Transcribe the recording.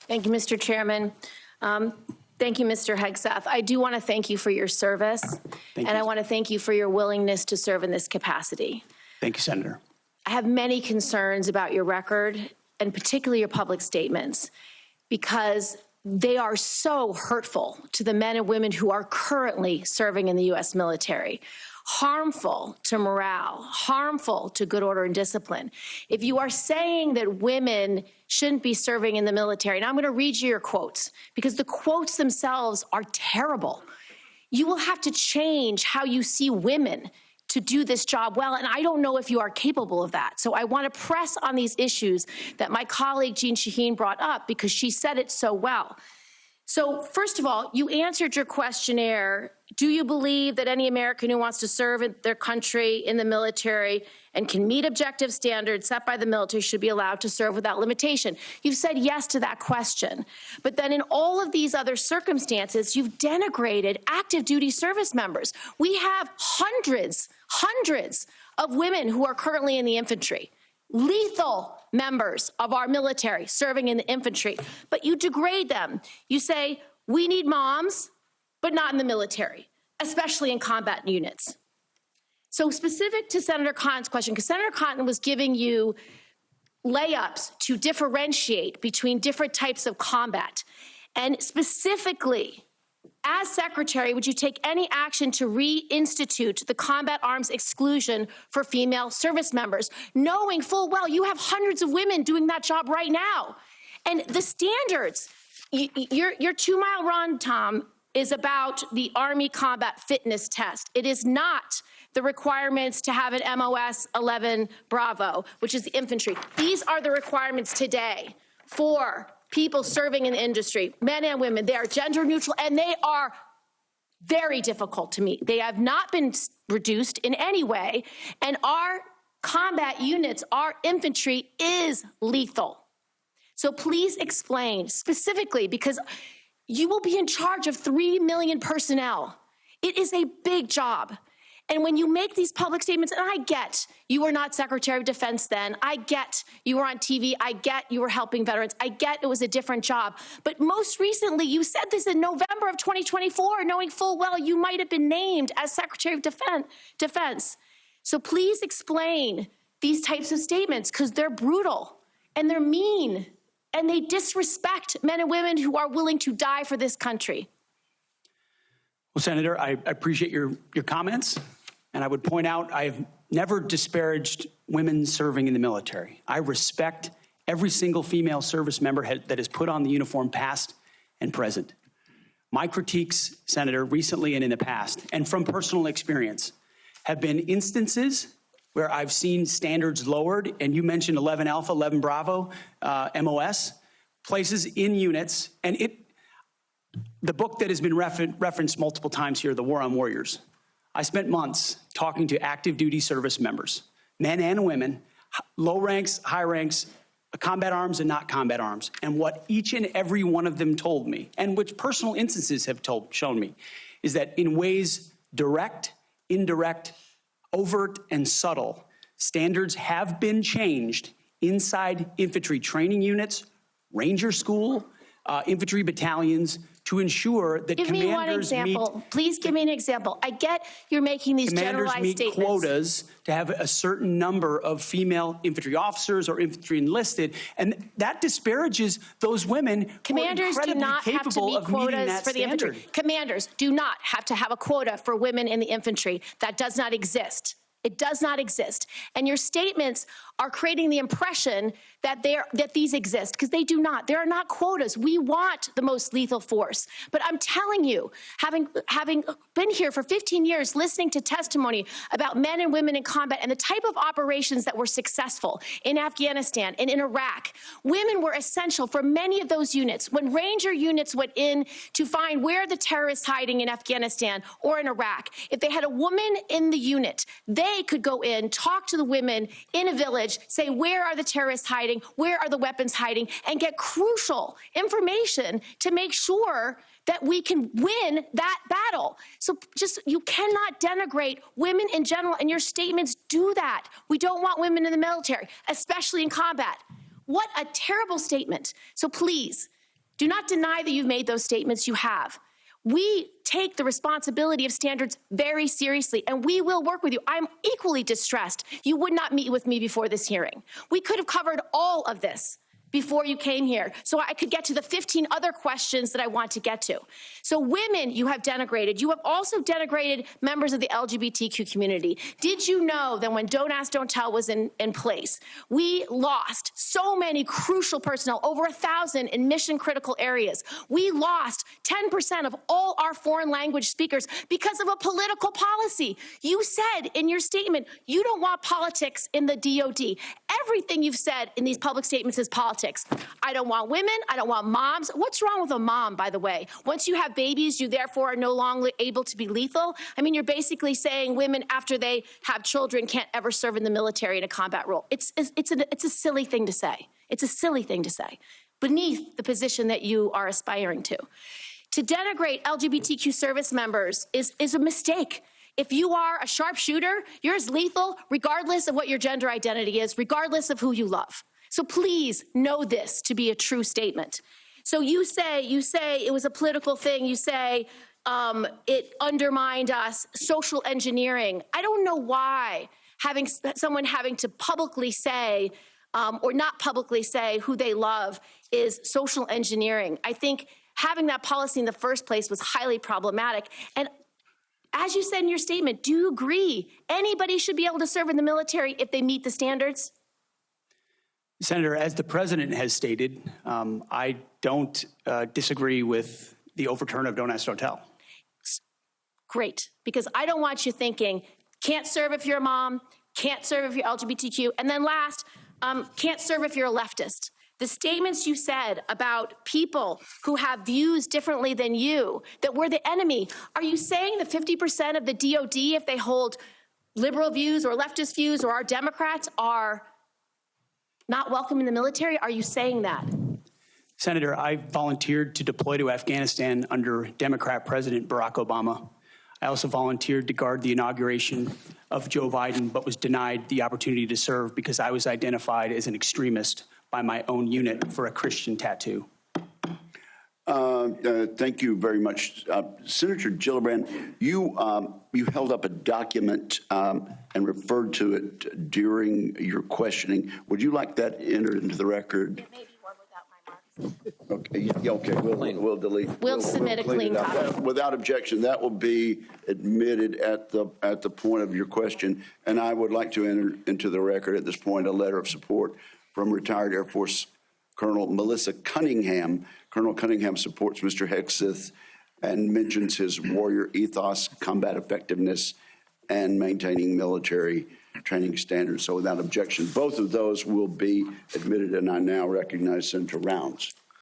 Thank you, Mr. Chairman. Thank you, Mr. Hegseth. I do want to thank you for your service, and I want to thank you for your willingness to serve in this capacity. Thank you, Senator. I have many concerns about your record, and particularly your public statements, because they are so hurtful to the men and women who are currently serving in the U.S. military, harmful to morale, harmful to good order and discipline. If you are saying that women shouldn't be serving in the military, and I'm going to read you your quotes, because the quotes themselves are terrible. You will have to change how you see women to do this job well, and I don't know if you are capable of that. So I want to press on these issues that my colleague Jeanne Shaheen brought up, because she said it so well. So first of all, you answered your questionnaire. Do you believe that any American who wants to serve in their country in the military and can meet objective standards set by the military should be allowed to serve without limitation? You've said yes to that question. But then in all of these other circumstances, you've denigrated active duty service members. We have hundreds of women who are currently in the infantry, lethal members of our military serving in the infantry, but you degrade them. You say, we need moms, but not in the military, especially in combat units. So specific to Senator Cotton's question, because Senator Cotton was giving you layups to differentiate between different types of combat. And specifically, as Secretary, would you take any action to reinstitute the combat arms exclusion for female service members, knowing full well you have hundreds of women doing that job right now? And the standards, your 2 mile run, Tom, is about the Army Combat Fitness Test. It is not the requirements to have an MOS 11 Bravo, which is the infantry. These are the requirements today for people serving in the industry, men and women. They are gender neutral, and they are very difficult to meet. They have not been reduced in any way, and our combat units, our infantry is lethal. So please explain specifically, because you will be in charge of 3 million personnel. It is a big job. And when you make these public statements, and I get you were not Secretary of Defense then, I get you were on TV, I get you were helping veterans, I get it was a different job. But most recently, you said this in November of 2024, knowing full well you might have been named as Secretary of Defense. So please explain these types of statements, because they're brutal and they're mean and they disrespect men and women who are willing to die for this country. Well, Senator, I appreciate your comments, and I would point out I have never disparaged women serving in the military. I respect every single female service member that has put on the uniform, past and present. My critiques, Senator, recently and in the past, and from personal experience, have been instances where I've seen standards lowered, and you mentioned 11 Alpha, 11 Bravo, MOS, places in units, and the book that has been referenced multiple times here, The War on Warriors. I spent months talking to active duty service members, men and women, low ranks, high ranks, combat arms and not combat arms. And what each and every one of them told me, and which personal instances have shown me, is that in ways direct, indirect, overt, and subtle, standards have been changed inside infantry training units, ranger school, infantry battalions, to ensure that give me one example. Please give me an example. I get you're making these generalized statements. Commanders meet quotas to have a certain number of female infantry officers or infantry enlisted, and that disparages those women Commanders who are do not have to capable meet of meeting quotas that for the standard. infantry. Commanders do not have to have a quota for women in the infantry. That does not exist. It does not exist. And your statements are creating the impression that these exist, because they do not. There are not quotas. We want the most lethal force. But I'm telling you, having been here for 15 years, listening to testimony about men and women in combat and the type of operations that were successful in Afghanistan and in Iraq, women were essential for many of those units. When Ranger units went in to find where the terrorists hiding in Afghanistan or in Iraq, if they had a woman in the unit, they could go in, talk to the women in a village, say, where are the terrorists hiding? Where are the weapons hiding? And get crucial information to make sure that we can win that battle. So you cannot denigrate women in general, and your statements do that. We don't want women in the military, especially in combat. What a terrible statement. So please, Do not deny that you've made those statements. You have. We take the responsibility of standards very seriously, and we will work with you. I'm equally distressed you would not meet with me before this hearing. We could have covered all of this before you came here, so I could get to the 15 other questions that I want to get to. So women you have denigrated. You have also denigrated members of the LGBTQ community. Did you know that when Don't Ask, Don't Tell was in place, we lost so many crucial personnel, over 1,000 in mission-critical areas. We lost 10% of all our foreign language speakers because of a political policy. You said in your statement, you don't want politics in the DOD. Everything you've said in these public statements is politics. I don't want women. I don't want moms. What's wrong with a mom, by the way? Once you have babies, you therefore are no longer able to be lethal. I mean, you're basically saying women, after they have children, can't ever serve in the military in a combat role. It's a silly thing to say. It's a silly thing to say beneath the position that you are aspiring to. To denigrate LGBTQ service members is a mistake. If you are a sharpshooter, you're as lethal regardless of what your gender identity is, regardless of who you love. So please know this to be a true statement. So you say it was a political thing. You say it undermined us, social engineering. I don't know why someone having to publicly say or not publicly say who they love is social engineering. I think having that policy in the first place was highly problematic. And as you said in your statement, do you agree anybody should be able to serve in the military if they meet the standards? Senator, as the president has stated, I don't disagree with the overturn of Don't Ask, Don't Tell. Great, because I don't want you thinking, can't serve if you're a mom, can't serve if you're LGBTQ, and then last, can't serve if you're a leftist. The statements you said about people who have views differently than you, that we're the enemy, are you saying that 50% of the DOD, if they hold liberal views or leftist views or are Democrats, are not welcome in the military? Are you saying that? Senator, I volunteered to deploy to Afghanistan under Democrat President Barack Obama. I also volunteered to guard the inauguration of Joe Biden, but was denied the opportunity to serve because I was identified as an extremist by my own unit for a Christian tattoo. Thank you very much. Senator Gillibrand, you held up a document and referred to it during your questioning. Would you like that entered into the record? There may be one without my marks. Okay, yeah, okay, we'll delete. We'll submit a clean copy. Without objection, that will be admitted at the point of your question. And I would like to enter into the record at this point a letter of support from retired Air Force Colonel Melissa Cunningham. Colonel Cunningham supports Mr. Hegseth and mentions his warrior ethos, combat effectiveness, and maintaining military training standards. So without objection, both of those will be admitted, and I now recognize Senator Rounds.